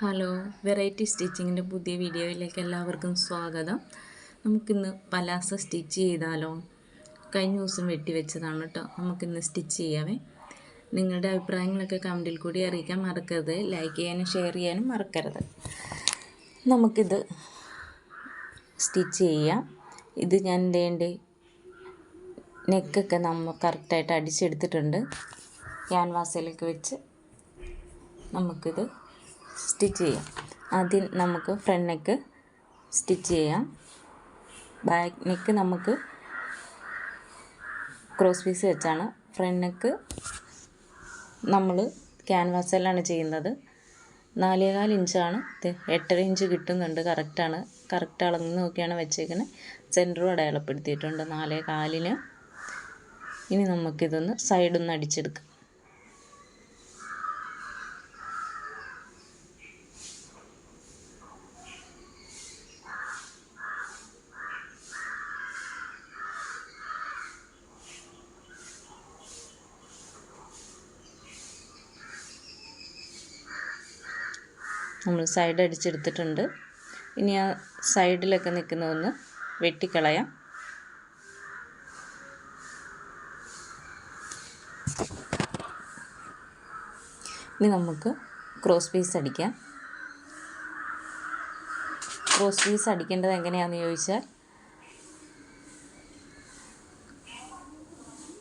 Hello, variety സ്റ്റിച്ചിങ്ങിൻ്റെ പുതിയ വീഡിയോയിലേക്ക് എല്ലാവർക്കും സ്വാഗതം. നമുക്കിന്ന് പലാസ സ്റ്റിച്ച് ചെയ്താലോ? കഴിഞ്ഞ ദിവസം വെട്ടിവെച്ചതാണ് കേട്ടോ. നമുക്കിന്ന് സ്റ്റിച്ച് ചെയ്യാവേ. നിങ്ങളുടെ അഭിപ്രായങ്ങളൊക്കെ കമൻറ്റിൽ കൂടി അറിയിക്കാൻ മറക്കരുത്. ലൈക്ക് ചെയ്യാനും ഷെയർ ചെയ്യാനും മറക്കരുത്. നമുക്കിത് സ്റ്റിച്ച് ചെയ്യാം. ഇത് ഞാൻ എൻ്റെ നെക്കൊക്കെ നമ്മൾ കറക്റ്റായിട്ട് അടിച്ചെടുത്തിട്ടുണ്ട്. ക്യാൻവാസിലേക്ക് വെച്ച് നമുക്കിത് സ്റ്റിച്ച് ചെയ്യാം. ആദ്യം നമുക്ക് ഫ്രണ്ട് നെക്ക് സ്റ്റിച്ച് ചെയ്യാം. ബാക്ക് നെക്ക് നമുക്ക് ക്രോസ് പീസ് വെച്ചാണ്. ഫ്രണ്ട് നെക്ക് നമ്മൾ ക്യാൻവാസിലാണ് ചെയ്യുന്നത്. 4.25 ഇഞ്ചാണ്. 8.5 ഇഞ്ച് കിട്ടുന്നുണ്ട്. കറക്റ്റാണ്. കറക്റ്റ് അളന്ന് നോക്കിയാണ് വെച്ചേക്കുന്നത്. സെൻറ്ററും അടയാളപ്പെടുത്തിയിട്ടുണ്ട് 4.25. ഇനി നമുക്കിതൊന്ന് സൈഡൊന്ന് അടിച്ചെടുക്കാം. നമ്മൾ സൈഡ് അടിച്ചെടുത്തിട്ടുണ്ട്. ഇനി ആ സൈഡിലൊക്കെ നിൽക്കുന്നതൊന്ന് വെട്ടിക്കളയാം. ഇനി നമുക്ക് ക്രോസ് പീസ് അടിക്കാം. ക്രോസ് പീസ് അടിക്കേണ്ടത് എങ്ങനെയാണെന്ന് ചോദിച്ചാൽ,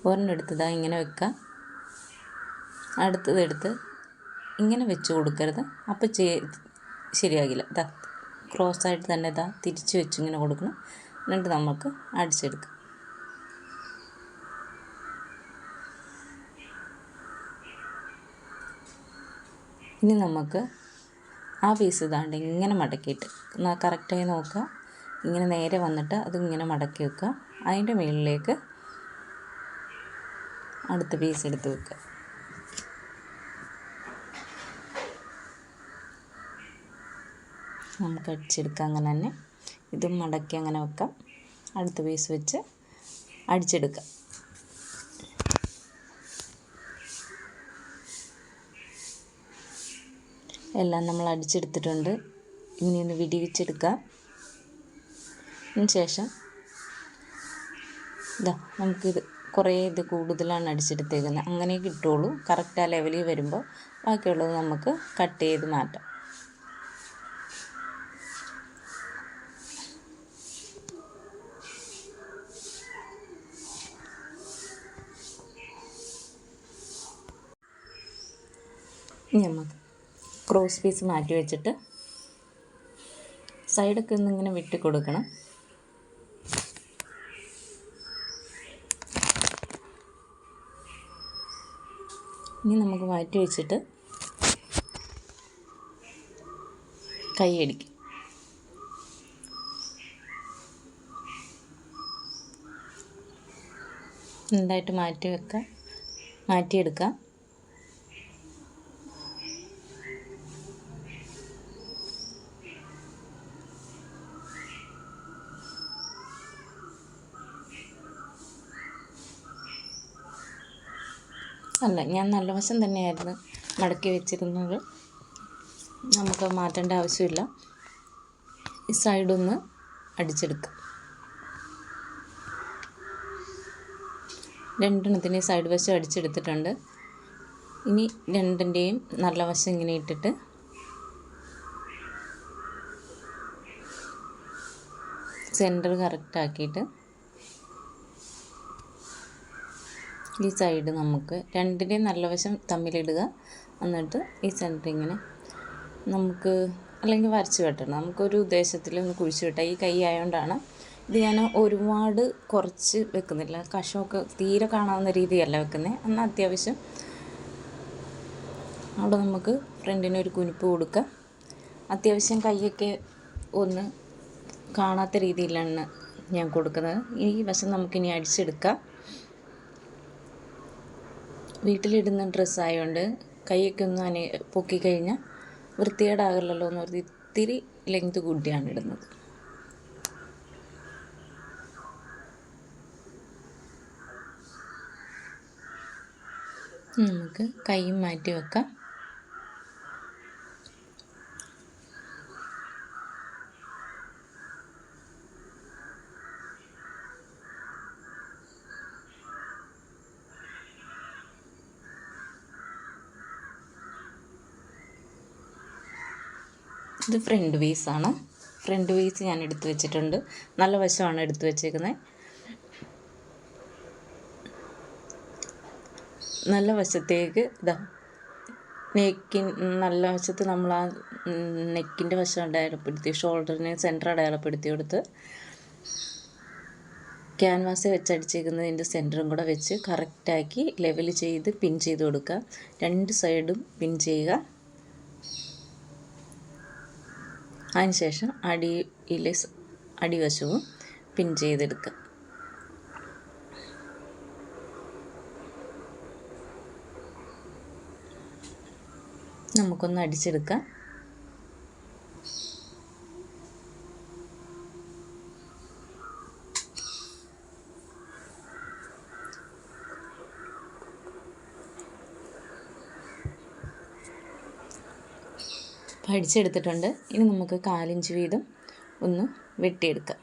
ഒരെണ്ണെടുത്തതാ ഇങ്ങനെ വെക്കുക. അടുത്തതെടുത്ത് ഇങ്ങനെ വെച്ച് കൊടുക്കരുത്. അപ്പോൾ ശരിയാകില്ല. ഇതാ ക്രോസായിട്ട് തന്നെ ഇതാ തിരിച്ച് വെച്ച് ഇങ്ങനെ കൊടുക്കണം. എന്നിട്ട് നമുക്ക് അടിച്ചെടുക്കാം. ഇനി നമുക്ക് ആ പീസ് ഇതാണ്ട് ഇങ്ങനെ മടക്കിയിട്ട് കറക്റ്റായി നോക്കുക. ഇങ്ങനെ നേരെ വന്നിട്ട് അതിങ്ങനെ മടക്കി വെക്കുക. അതിൻ്റെ മുകളിലേക്ക് അടുത്ത പീസ് എടുത്ത് വെക്കുക. നമുക്ക് അടിച്ചെടുക്കാം. അങ്ങനെ തന്നെ ഇതും മടക്കി അങ്ങനെ വെക്കാം. അടുത്ത പീസ് വെച്ച് അടിച്ചെടുക്കാം. എല്ലാം നമ്മൾ അടിച്ചെടുത്തിട്ടുണ്ട്. ഇനി ഒന്ന് വിടിവിച്ചെടുക്കാം. അതിന് ശേഷം ഇതാ നമുക്കിത് ഇത് കൂടുതലാണ് അടിച്ചെടുത്തേക്കുന്നത്. അങ്ങനെ കിട്ടുള്ളൂ. കറക്റ്റ് ആ ലെവലിൽ വരുമ്പോൾ ബാക്കിയുള്ളത് നമുക്ക് കട്ട് ചെയ്ത് മാറ്റാം. നമുക്ക് ക്രോസ് പീസ് മാറ്റി വെച്ചിട്ട് സൈഡൊക്കെ ഒന്നിങ്ങനെ വെട്ടി കൊടുക്കണം. ഇനി നമുക്ക് മാറ്റി വെച്ചിട്ട് കൈയടിക്കും. എന്തായിട്ട് മാറ്റിയെടുക്കാം. അല്ല, ഞാൻ നല്ല വശം തന്നെയായിരുന്നു മടക്കി വെച്ചിരുന്നത്. നമുക്ക് മാറ്റേണ്ട ആവശ്യമില്ല. ഈ സൈഡൊന്ന് അടിച്ചെടുക്കാം. രണ്ടെണ്ണത്തിൻ്റെയും സൈഡ് വശം അടിച്ചെടുത്തിട്ടുണ്ട്. ഇനി രണ്ടിൻ്റെയും നല്ല വശം ഇങ്ങനെ ഇട്ടിട്ട് സെൻറ്റർ കറക്റ്റാക്കിയിട്ട് ഈ സൈഡ് നമുക്ക് രണ്ടിൻ്റെയും നല്ല വശം തമ്മിലിടുക. എന്നിട്ട് ഈ സെൻറ്റർ ഇങ്ങനെ നമുക്ക് അല്ലെങ്കിൽ വരച്ച് വെട്ടണം. നമുക്കൊരു ഉദ്ദേശത്തിൽ ഒന്ന് കുഴിച്ച് വെട്ടാം. ഈ കൈ ആയതുകൊണ്ടാണ് ഇത് ഞാൻ ഒരുപാട് കുറച്ച് വെക്കുന്നില്ല. കഷമൊക്കെ തീരെ കാണാവുന്ന രീതിയല്ല വെക്കുന്നത്. എന്നാൽ അത്യാവശ്യം അവിടെ നമുക്ക് ഫ്രണ്ടിന് ഒരു കുനിപ്പ് കൊടുക്കാം. അത്യാവശ്യം കൈയൊക്കെ ഒന്ന് കാണാത്ത രീതിയിലാണ് ഞാൻ കൊടുക്കുന്നത്. ഈ വശം നമുക്കിനി അടിച്ചെടുക്കാം. വീട്ടിലിടുന്ന ഡ്രസ്സായതുകൊണ്ട് കൈയൊക്കെ ഒന്ന് പൊക്കിക്കഴിഞ്ഞാൽ വൃത്തികേടാകില്ലല്ലോ എന്ന് പറഞ്ഞ് ഇത്തിരി ലെങ്ത് കൂട്ടിയാണ് ഇടുന്നത്. നമുക്ക് കൈയും മാറ്റി വെക്കാം. ഇത് ഫ്രണ്ട് പീസാണ്. ഫ്രണ്ട് പീസ് ഞാൻ എടുത്ത് വെച്ചിട്ടുണ്ട്. നല്ല വശമാണ് എടുത്ത് വെച്ചേക്കുന്നത്. നല്ല വശത്തേക്ക് നല്ല വശത്ത് നമ്മൾ ആ നെക്കിൻ്റെ വശം അടയാളപ്പെടുത്തി, ഷോൾഡറിന് സെൻറ്റർ അടയാളപ്പെടുത്തി കൊടുത്ത് ക്യാൻവാസ് വെച്ചടിച്ചേക്കുന്നതിൻ്റെ സെൻറ്ററും കൂടെ വെച്ച് കറക്റ്റാക്കി ലെവൽ ചെയ്ത് പിൻ ചെയ്ത് കൊടുക്കുക. രണ്ട് സൈഡും പിൻ ചെയ്യുക. അതിനുശേഷം അടിവശവും പിൻ ചെയ്തെടുക്കുക. നമുക്കൊന്ന് അടിച്ചെടുക്കാം. അടിച്ചെടുത്തിട്ടുണ്ട്. ഇനി നമുക്ക് 1/4 ഇഞ്ച് വീതം ഒന്ന് വെട്ടിയെടുക്കാം.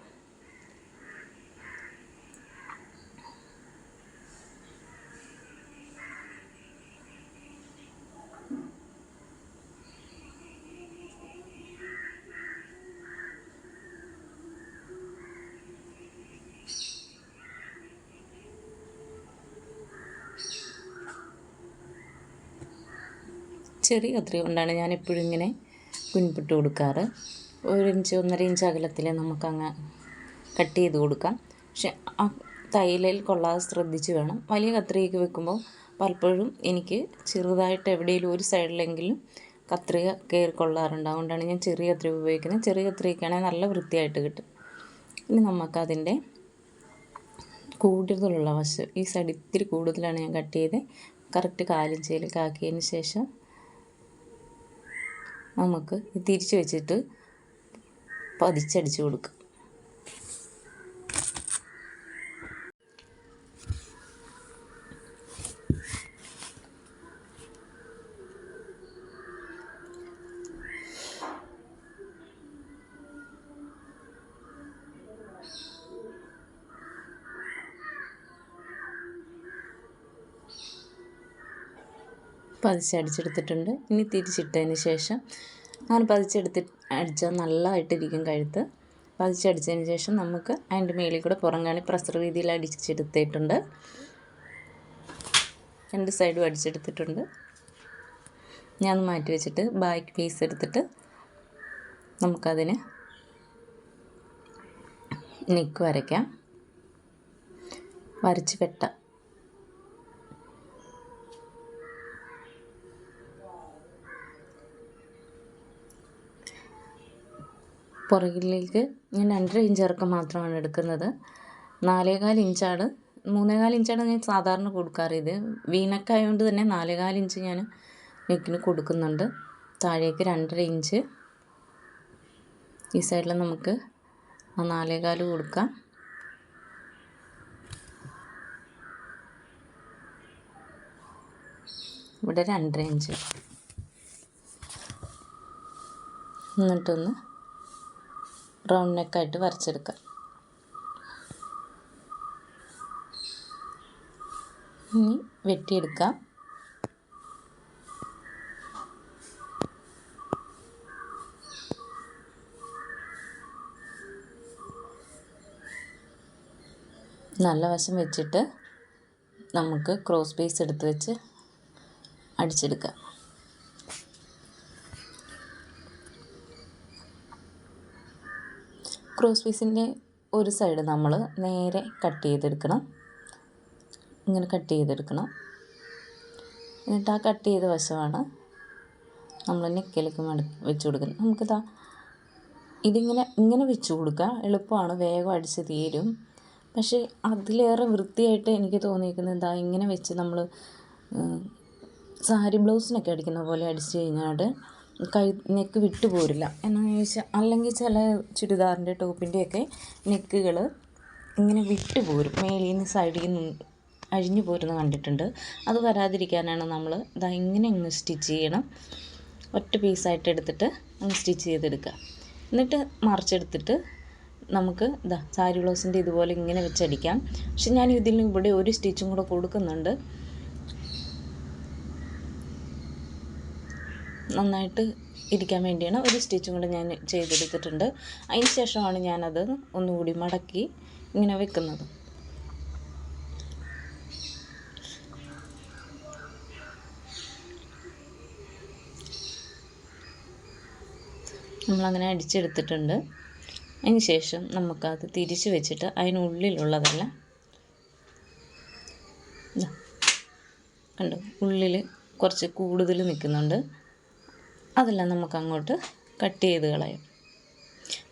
ചെറിയ കത്രിക കൊണ്ടാണ് ഞാൻ എപ്പോഴും ഇങ്ങനെ കുനിപ്പിട്ട് കൊടുക്കാറ്. 1 ഇഞ്ച് 1.5 ഇഞ്ച് അകലത്തിൽ നമുക്കങ്ങ് കട്ട് ചെയ്ത് കൊടുക്കാം. പക്ഷെ ആ തയ്യലിൽ കൊള്ളാതെ ശ്രദ്ധിച്ച് വേണം. വലിയ കത്രികയ്ക്ക് വെക്കുമ്പോൾ പലപ്പോഴും എനിക്ക് ചെറുതായിട്ട് എവിടെയെങ്കിലും ഒരു സൈഡിലെങ്കിലും കത്രിക കയറി കൊള്ളാറുണ്ട്. അതുകൊണ്ടാണ് ഞാൻ ചെറിയ കത്രിക ഉപയോഗിക്കുന്നത്. ചെറിയ കത്രികയ്ക്കാണെങ്കിൽ നല്ല വൃത്തിയായിട്ട് കിട്ടും. ഇനി നമുക്കതിൻ്റെ കൂടുതലുള്ള വശം, ഈ സൈഡ് ഇത്തിരി കൂടുതലാണ് ഞാൻ കട്ട് ചെയ്ത് കറക്റ്റ് 1/4 ഇഞ്ചിലേക്ക് ആക്കിയതിന് ശേഷം നമുക്ക് തിരിച്ച് വെച്ചിട്ട് പതിച്ചടിച്ച് കൊടുക്കാം. പതിച്ചടിച്ചെടുത്തിട്ടുണ്ട്. ഇനി തിരിച്ചിട്ടതിന് ശേഷം ഞാൻ അടിച്ചാൽ നല്ലതായിട്ടിരിക്കും കഴുത്ത്. പതിച്ചടിച്ചതിന് ശേഷം നമുക്ക് അതിൻ്റെ മേളിൽ കൂടെ പുറംകാണി പ്രസർ രീതിയിൽ അടിച്ചെടുത്തിട്ടുണ്ട്. 2 സൈഡും അടിച്ചെടുത്തിട്ടുണ്ട്. ഞാൻ മാറ്റി വെച്ചിട്ട് ബാക്ക് പീസ് എടുത്തിട്ട് നമുക്കതിന് നെക്ക് വരയ്ക്കാം. വരച്ച് വെട്ടാം. പുറകിലേക്ക് ഞാൻ 2.5 ഇഞ്ച് ഇറക്കം മാത്രമാണ് എടുക്കുന്നത്. 4.25 ഇഞ്ചാണ് 3.25 ഇഞ്ചാണ് ഞാൻ സാധാരണ കൊടുക്കാറ്. ഇത് വീനക്കായതുകൊണ്ട് തന്നെ 4.25 ഇഞ്ച് ഞാൻ നെക്കിന് കൊടുക്കുന്നുണ്ട്. താഴേക്ക് 2.5 ഇഞ്ച്. ഈ സൈഡിൽ നമുക്ക് ആ 4.25 കൊടുക്കാം. ഇവിടെ 2.5 ഇഞ്ച്. എന്നിട്ടൊന്ന് റൗണ്ട് നെക്കായിട്ട് വരച്ചെടുക്കാം. ഇനി വെട്ടിയെടുക്കാം. നല്ല വശം വെച്ചിട്ട് നമുക്ക് ക്രോസ് പീസ് എടുത്ത് വെച്ച് അടിച്ചെടുക്കാം. ക്രോസ് പീസിൻ്റെ ഒരു സൈഡ് നമ്മൾ നേരെ കട്ട് ചെയ്തെടുക്കണം. ഇങ്ങനെ കട്ട് ചെയ്തെടുക്കണം. എന്നിട്ട് ആ കട്ട് ചെയ്ത വശമാണ് നമ്മൾ നെക്കിലേക്ക് വെച്ച് കൊടുക്കുന്നത്. ഇതിങ്ങനെ വെച്ച് കൊടുക്കുക. എളുപ്പമാണ്, വേഗം അടിച്ച് തീരും. പക്ഷേ അതിലേറെ വൃത്തിയായിട്ട് എനിക്ക് തോന്നിയിരിക്കുന്നത് ഇങ്ങനെ വെച്ച് നമ്മൾ സാരി ബ്ലൗസിനൊക്കെ അടിക്കുന്ന പോലെ അടിച്ച് കഴിഞ്ഞാൽ നെക്ക് വിട്ടു പോരില്ല. എന്നാന്ന് ചോദിച്ചാൽ അല്ലെങ്കിൽ ചില ചുരിദാറിൻ്റെ ടോപ്പിൻ്റെയൊക്കെ നെക്കുകൾ ഇങ്ങനെ വിട്ടു പോരും, മേലിൽ നിന്ന് സൈഡിൽ നിന്ന് അഴിഞ്ഞു പോരുന്ന കണ്ടിട്ടുണ്ട്. അത് വരാതിരിക്കാനാണ് നമ്മൾ ഇങ്ങനെ സ്റ്റിച്ച് ചെയ്യണം. ഒറ്റ പീസായിട്ട് എടുത്തിട്ട് സ്റ്റിച്ച് ചെയ്തെടുക്കുക. എന്നിട്ട് മറിച്ചെടുത്തിട്ട് നമുക്ക് സാരി ബ്ലൗസിൻ്റെ ഇതുപോലെ ഇങ്ങനെ വെച്ചടിക്കാം. പക്ഷെ ഞാൻ ഇതിന് ഇവിടെ ഒരു സ്റ്റിച്ചും കൂടെ കൊടുക്കുന്നുണ്ട്. നന്നായിട്ട് ഇരിക്കാൻ വേണ്ടിയാണ് ഒരു സ്റ്റിച്ചും കൂടെ ഞാൻ ചെയ്തെടുത്തിട്ടുണ്ട്. അതിന് ശേഷമാണ് ഞാനത് ഒന്നുകൂടി മടക്കി ഇങ്ങനെ വെക്കുന്നത്. നമ്മളങ്ങനെ അടിച്ചെടുത്തിട്ടുണ്ട്. അതിന് ശേഷം നമുക്കത് തിരിച്ച് വെച്ചിട്ട് അതിനുള്ളിലുള്ളതെല്ലാം കണ്ടോ, ഉള്ളിൽ കുറച്ച് കൂടുതൽ നിൽക്കുന്നുണ്ട്. അതെല്ലാം നമുക്ക് അങ്ങോട്ട് കട്ട് ചെയ്ത് കളയാം.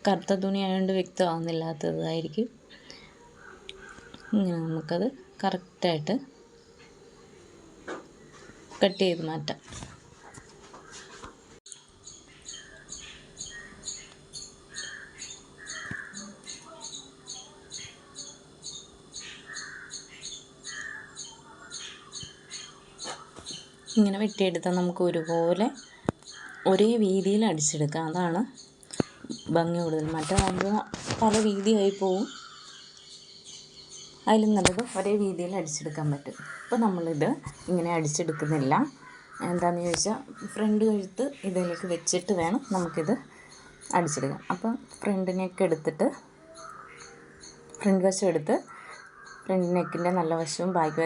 കറുത്ത തുണി ആയതുകൊണ്ട് വ്യക്തമാകുന്നില്ലാത്തതായിരിക്കും. ഇങ്ങനെ നമുക്കത് കറക്റ്റായിട്ട് കട്ട് ചെയ്ത് മാറ്റാം. ഇങ്ങനെ വെട്ടിയെടുത്താൽ നമുക്ക് ഒരുപോലെ ഒരേ വീതിയിൽ അടിച്ചെടുക്കാം. അതാണ് ഭംഗി കൂടുതൽ. മറ്റേതാകുമ്പോൾ പല വീതിയായി പോവും. അതിലും നല്ലത് ഒരേ വീതിയിൽ അടിച്ചെടുക്കാൻ പറ്റും. അപ്പോൾ നമ്മളിത് ഇങ്ങനെ അടിച്ചെടുക്കുന്നില്ല. എന്താണെന്ന് ചോദിച്ചാൽ ഫ്രണ്ട് കഴുത്ത് ഇതിലേക്ക് വെച്ചിട്ട് വേണം നമുക്കിത് അടിച്ചെടുക്കാം. അപ്പം ഫ്രണ്ട് വശം എടുത്ത് ഫ്രണ്ട് നെക്കിൻ്റെ നല്ല വശവും ബാക്ക്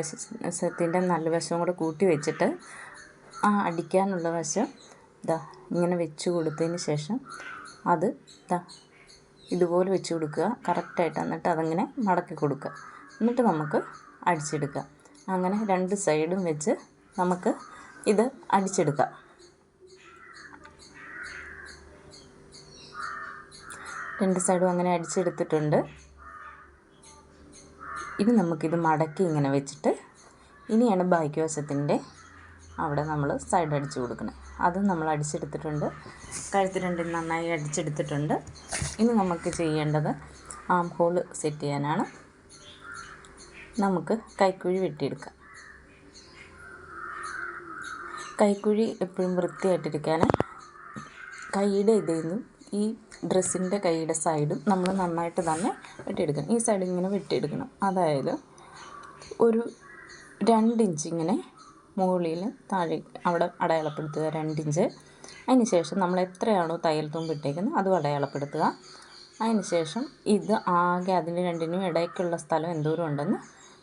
വശത്തിൻ്റെ നല്ല വശവും കൂടെ കൂട്ടി വെച്ചിട്ട് ആ അടിക്കാനുള്ള വശം ഇങ്ങനെ വെച്ച് കൊടുത്തതിന് ശേഷം അത് ഇതുപോലെ വെച്ച് കൊടുക്കുക കറക്റ്റായിട്ട്. എന്നിട്ട് അതങ്ങനെ മടക്കി കൊടുക്കുക. എന്നിട്ട് നമുക്ക് അടിച്ചെടുക്കാം. അങ്ങനെ രണ്ട് സൈഡും വെച്ച് നമുക്ക് ഇത് അടിച്ചെടുക്കാം. രണ്ട് സൈഡും അങ്ങനെ അടിച്ചെടുത്തിട്ടുണ്ട്. ഇനി നമുക്കിത് മടക്കി ഇങ്ങനെ വെച്ചിട്ട് ഇനിയാണ് ബാക്ക് വശത്തിൻ്റെ അവിടെ നമ്മൾ സൈഡ് അടിച്ച് കൊടുക്കണം. അതും നമ്മൾ അടിച്ചെടുത്തിട്ടുണ്ട്. കഴുത്ത് രണ്ടും നന്നായി അടിച്ചെടുത്തിട്ടുണ്ട്. ഇനി നമുക്ക് ചെയ്യേണ്ടത് ആം ഹോൾ സെറ്റ് ചെയ്യാനാണ്. നമുക്ക് കൈക്കുഴി വെട്ടിയെടുക്കാം. കൈക്കുഴി എപ്പോഴും വൃത്തിയായിട്ടിരിക്കാൻ കൈയുടെ ഇതിൽ നിന്നും ഈ ഡ്രസ്സിൻ്റെ കൈയുടെ സൈഡും നമ്മൾ നന്നായിട്ട് തന്നെ വെട്ടിയെടുക്കണം. ഈ സൈഡ് ഇങ്ങനെ വെട്ടിയെടുക്കണം. അതായത് ഒരു 2 ഇഞ്ച് ഇങ്ങനെ മുകളിൽ താഴെ അവിടെ അടയാളപ്പെടുത്തുക, 2 ഇഞ്ച്. അതിന് ശേഷം നമ്മൾ എത്രയാണോ തയ്യൽ തുമ്പ് ഇട്ടേക്കുന്നത് അതും അടയാളപ്പെടുത്തുക. അതിന് ശേഷം ഇത് ആകെ അതിന് രണ്ടിനും ഇടയ്ക്കുള്ള സ്ഥലം എന്തോരം ഉണ്ടെന്ന്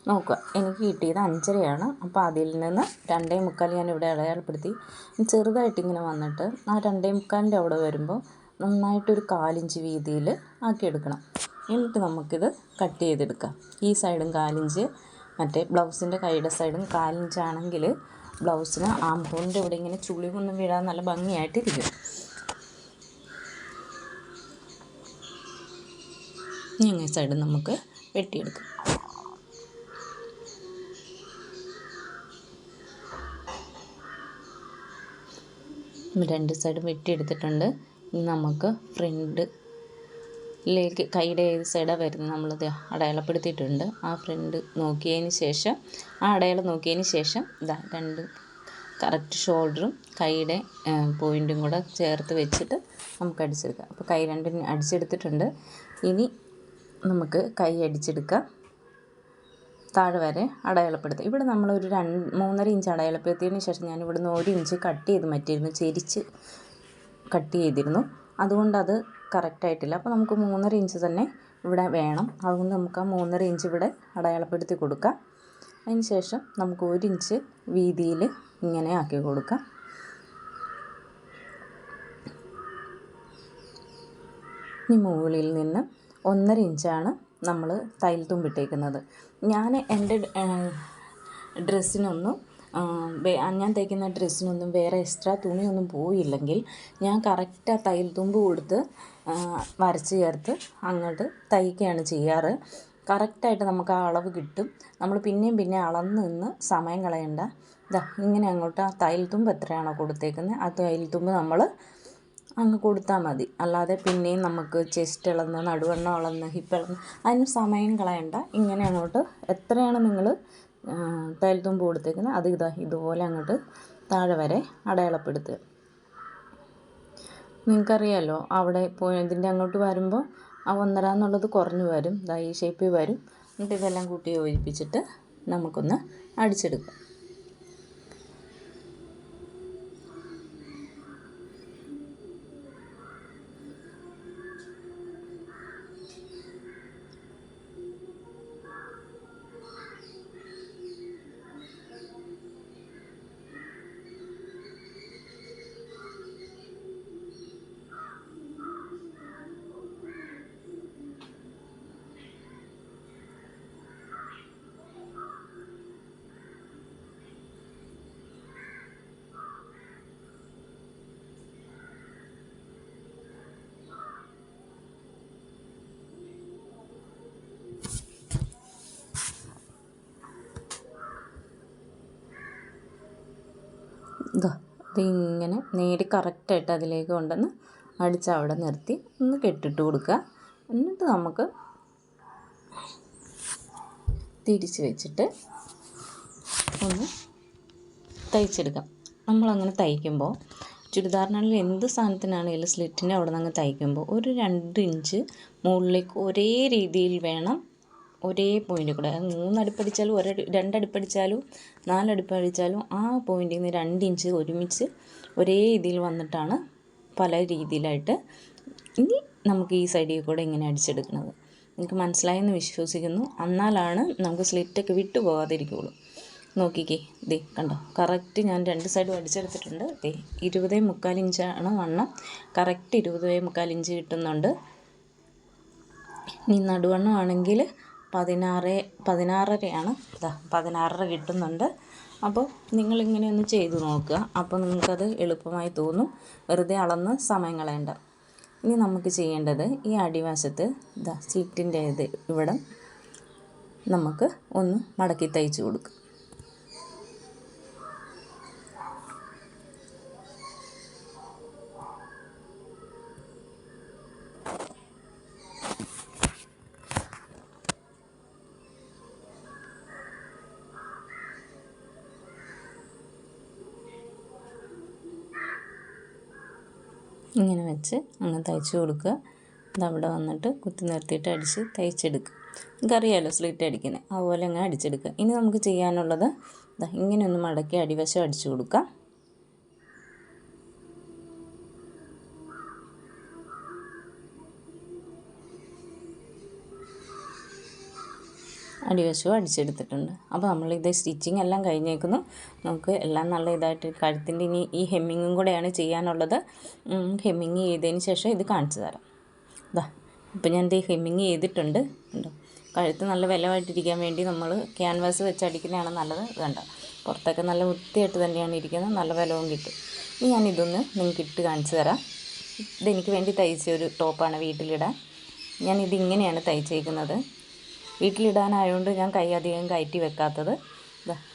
നോക്കുക. എനിക്ക് കിട്ടിയത് 5.5 അപ്പോൾ അതിൽ നിന്ന് 2.25 ഞാൻ ഇവിടെ അടയാളപ്പെടുത്തി. ചെറുതായിട്ടിങ്ങനെ വന്നിട്ട് ആ 2.25 അവിടെ വരുമ്പോൾ നന്നായിട്ടൊരു 1/4 ഇഞ്ച് വീതിയിൽ ആക്കിയെടുക്കണം. എന്നിട്ട് നമുക്കിത് കട്ട് ചെയ്തെടുക്കാം. ഈ സൈഡും 1/4 ഇഞ്ച്, മറ്റേ ബ്ലൗസിൻ്റെ കൈയുടെ സൈഡും 1/4 ഇഞ്ചാണെങ്കിൽ ബ്ലൗസിന് ആം ഹോളിൻ്റെ ഇവിടെ ഇങ്ങനെ ചുളിവൊന്നും വീഴാൻ നല്ല ഭംഗിയായിട്ടിരിക്കും. ഇങ്ങനെ സൈഡ് നമുക്ക് വെട്ടിയെടുക്കാം. രണ്ട് സൈഡും വെട്ടിയെടുത്തിട്ടുണ്ട്. നമുക്ക് ഫ്രണ്ടിലേക്ക് കൈയുടെ ഏത് സൈഡാണ് വരുന്നത് നമ്മളത് അടയാളപ്പെടുത്തിയിട്ടുണ്ട്. ആ ഫ്രണ്ട് നോക്കിയതിന് ശേഷം ആ അടയാളം നോക്കിയതിന് ശേഷം രണ്ട് കറക്റ്റ് ഷോൾഡറും കൈയുടെ പോയിൻറ്റും കൂടെ ചേർത്ത് വെച്ചിട്ട് നമുക്ക് അടിച്ചെടുക്കാം. അപ്പോൾ കൈ രണ്ടും അടിച്ചെടുത്തിട്ടുണ്ട്. ഇനി നമുക്ക് കൈ അടിച്ചെടുക്കാം. താഴെ വരെ അടയാളപ്പെടുത്തുക. ഇവിടെ നമ്മളൊരു 3.5 ഇഞ്ച് അടയാളപ്പെടുത്തിയതിന് ശേഷം ഞാൻ ഇവിടുന്ന് 1 ഇഞ്ച് കട്ട് ചെയ്ത് മാറ്റിയിരുന്നു. ചെരിച്ച് കട്ട് ചെയ്തിരുന്നു. അതുകൊണ്ടത് കറക്റ്റായിട്ടില്ല. അപ്പോൾ നമുക്ക് 3.5 ഇഞ്ച് തന്നെ ഇവിടെ വേണം. അതുകൊണ്ട് നമുക്ക് ആ 3.5 ഇഞ്ച് ഇവിടെ അടയാളപ്പെടുത്തി കൊടുക്കാം. അതിന് ശേഷം നമുക്ക് 1 ഇഞ്ച് വീതിയിൽ ഇങ്ങനെ ആക്കി കൊടുക്കാം. ഇനി മുകളിൽ നിന്ന് 1.5 ഇഞ്ചാണ് നമ്മൾ തയ്യൽ തുമ്പിട്ടേക്കുന്നത്. ഞാൻ എൻ്റെ ഡ്രസ്സിനൊന്നും ഞാൻ തയ്ക്കുന്ന ഡ്രസ്സിനൊന്നും വേറെ എക്സ്ട്രാ തുണിയൊന്നും പോയില്ലെങ്കിൽ ഞാൻ കറക്റ്റ് ആ തയ്യൽ തുമ്പ് കൊടുത്ത് വരച്ച് ചേർത്ത് അങ്ങോട്ട് തയ്ക്കുകയാണ് ചെയ്യാറ്. കറക്റ്റായിട്ട് നമുക്ക് ആ അളവ് കിട്ടും. നമ്മൾ പിന്നെ അളന്ന് നിന്ന് സമയം കളയണ്ട. ഇങ്ങനെ അങ്ങോട്ട് ആ തയ്യൽ തുമ്പ് എത്രയാണോ കൊടുത്തേക്കുന്നത് ആ തയ്യൽ തുമ്പ് നമ്മൾ അങ്ങ് കൊടുത്താൽ മതി. അല്ലാതെ പിന്നെയും നമുക്ക് ചെസ്റ്റ് അളന്ന് നടുവണ്ണം അളന്ന് ഹിപ്പ് അളന്ന് അതിന് സമയം കളയണ്ട. ഇങ്ങനെ അങ്ങോട്ട് എത്രയാണ് നിങ്ങൾ തയ്യൽ തുമ്പ് കൊടുത്തേക്കുന്നത് അത് ഇതുപോലെ അങ്ങോട്ട് താഴെ വരെ അടയാളപ്പെടുത്തുക. നിങ്ങൾക്കറിയാമല്ലോ അവിടെ ഇതിൻ്റെ അങ്ങോട്ട് വരുമ്പോൾ ആ 1.5 എന്നുള്ളത് കുറഞ്ഞു വരും. ഈ ഷേപ്പിൽ വരും. എന്നിട്ട് ഇതെല്ലാം കൂട്ടി യോജിപ്പിച്ചിട്ട് നമുക്കൊന്ന് അടിച്ചെടുക്കാം. ഇതിങ്ങനെ നേടി കറക്റ്റായിട്ട് അതിലേക്ക് കൊണ്ടുവന്ന് അടിച്ച് അവിടെ നിർത്തി ഒന്ന് കെട്ടിട്ട് കൊടുക്കുക. എന്നിട്ട് നമുക്ക് തിരിച്ച് വെച്ചിട്ട് ഒന്ന് തയ്ച്ചെടുക്കാം. നമ്മളങ്ങനെ തയ്ക്കുമ്പോൾ ചുരിദാറിനാണെങ്കിലും എന്ത് സാധനത്തിനാണെങ്കിലും സ്ലിറ്റിൻ്റെ അവിടെ നിന്ന് തയ്ക്കുമ്പോൾ ഒരു 2 ഇഞ്ച് മുകളിലേക്ക് ഒരേ രീതിയിൽ വേണം, ഒരേ പോയിൻ്റിൽ കൂടെ. 3 അടുപ്പടിച്ചാലും 2 അടുപ്പടിച്ചാലും 4 അടുപ്പടിച്ചാലും ആ പോയിൻറ്റിൽ നിന്ന് 2 ഇഞ്ച് ഒരുമിച്ച് ഒരേ രീതിയിൽ വന്നിട്ടാണ് പല രീതിയിലായിട്ട് ഇനി നമുക്ക് ഈ സൈഡിൽ കൂടെ ഇങ്ങനെ അടിച്ചെടുക്കുന്നത്. നിങ്ങൾക്ക് മനസ്സിലായെന്ന് വിശ്വസിക്കുന്നു. എന്നാലാണ് നമുക്ക് സ്ലിറ്റൊക്കെ വിട്ടു പോകാതിരിക്കുകയുള്ളൂ. നോക്കിക്കേ, ദേ കണ്ടോ, കറക്റ്റ് ഞാൻ 2 സൈഡും അടിച്ചെടുത്തിട്ടുണ്ട്. ദേ 20.25 ഇഞ്ചാണ് വണ്ണം, കറക്റ്റ് 20.25 ഇഞ്ച് കിട്ടുന്നുണ്ട്. ഇനി നടുവണ്ണം ആണെങ്കിൽ 16.5 16.5 കിട്ടുന്നുണ്ട്. അപ്പോൾ നിങ്ങളിങ്ങനെ ഒന്ന് ചെയ്ത് നോക്കുക. അപ്പോൾ നിങ്ങൾക്കത് എളുപ്പമായി തോന്നും, വെറുതെ അളന്ന് സമയം കളയണ്ട. ഇനി നമുക്ക് ചെയ്യേണ്ടത് ഈ അടിവശത്ത് സ്ലിറ്റിൻ്റെ ഇവിടെ നമുക്ക് ഒന്ന് മടക്കി തയ്ച്ച് കൊടുക്കുക. ഇങ്ങനെ വെച്ച് അങ്ങ് തയ്ച്ച് കൊടുക്കുക. ഇതവിടെ വന്നിട്ട് കുത്തി നിർത്തിയിട്ട് അടിച്ച് തയ്ച്ചെടുക്കുക. നിങ്ങൾക്കറിയാമല്ലോ സ്ലിറ്റ് അടിക്കുന്നത്, അതുപോലെ അങ്ങ് അടിച്ചെടുക്കുക. ഇനി നമുക്ക് ചെയ്യാനുള്ളത് ഇങ്ങനെ ഒന്ന് മടക്കി അടിവശം അടിച്ചു കൊടുക്കുക. അടിവശവും അടിച്ചെടുത്തിട്ടുണ്ട്. അപ്പോൾ നമ്മളിത് സ്റ്റിച്ചിങ് എല്ലാം കഴിഞ്ഞേക്കുന്നു. നമുക്ക് എല്ലാം നല്ല ഇതായിട്ട് കഴുത്തിൻ്റെ ഇനി ഈ ഹെമ്മിങ്ങും കൂടെയാണ് ചെയ്യാനുള്ളത്. ഹെമ്മിങ് ചെയ്തതിന് ശേഷം ഇത് കാണിച്ചു തരാം. ഇപ്പോൾ ഞാൻ ഇത് ഹെമ്മിങ് ചെയ്തിട്ടുണ്ട്. കണ്ടോ, കഴുത്ത് നല്ല ബലമായിട്ടിരിക്കാൻ വേണ്ടി നമ്മൾ ക്യാൻവാസ് വെച്ച് അടിക്കുന്നതാണ് നല്ലത്. കണ്ടോ, പുറത്തൊക്കെ നല്ല വൃത്തിയായിട്ട് തന്നെയാണ് ഇരിക്കുന്നത്, നല്ല ബലവും കിട്ടും. ഇനി ഞാനിതൊന്ന് നിങ്ങൾക്ക് ഇട്ട് കാണിച്ചു തരാം. ഇതെനിക്ക് വേണ്ടി തയ്ച്ച ഒരു ടോപ്പാണ് വീട്ടിലിടാൻ. ഞാനിതിങ്ങനെയാണ് തയ്ച്ചേക്കുന്നത്. വീട്ടിലിടാനായതുകൊണ്ട് ഞാൻ കൈ അധികം കയറ്റി വെക്കാത്തത്.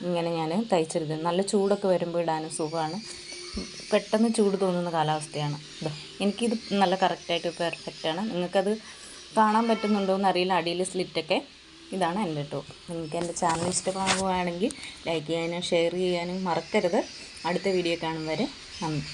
ഇങ്ങനെ ഞാൻ തയ്ച്ചെടുക്കുന്നത്. നല്ല ചൂടൊക്കെ വരുമ്പോൾ ഇടാനും സുഖമാണ്. പെട്ടെന്ന് ചൂട് തോന്നുന്ന കാലാവസ്ഥയാണ്. എനിക്കിത് നല്ല കറക്റ്റായിട്ട് പെർഫെക്റ്റാണ്. നിങ്ങൾക്കത് കാണാൻ പറ്റുന്നുണ്ടോ എന്നറിയില്ല, അടിയിൽ സ്ലിറ്റൊക്കെ. ഇതാണ് എൻ്റെ ടോപ്പ്. നിങ്ങൾക്ക് എൻ്റെ ചാനൽ ഇഷ്ടമാകുകയാണെങ്കിൽ ലൈക്ക് ചെയ്യാനും ഷെയർ ചെയ്യാനും മറക്കരുത്. അടുത്ത വീഡിയോ കാണും വരെ നന്ദി.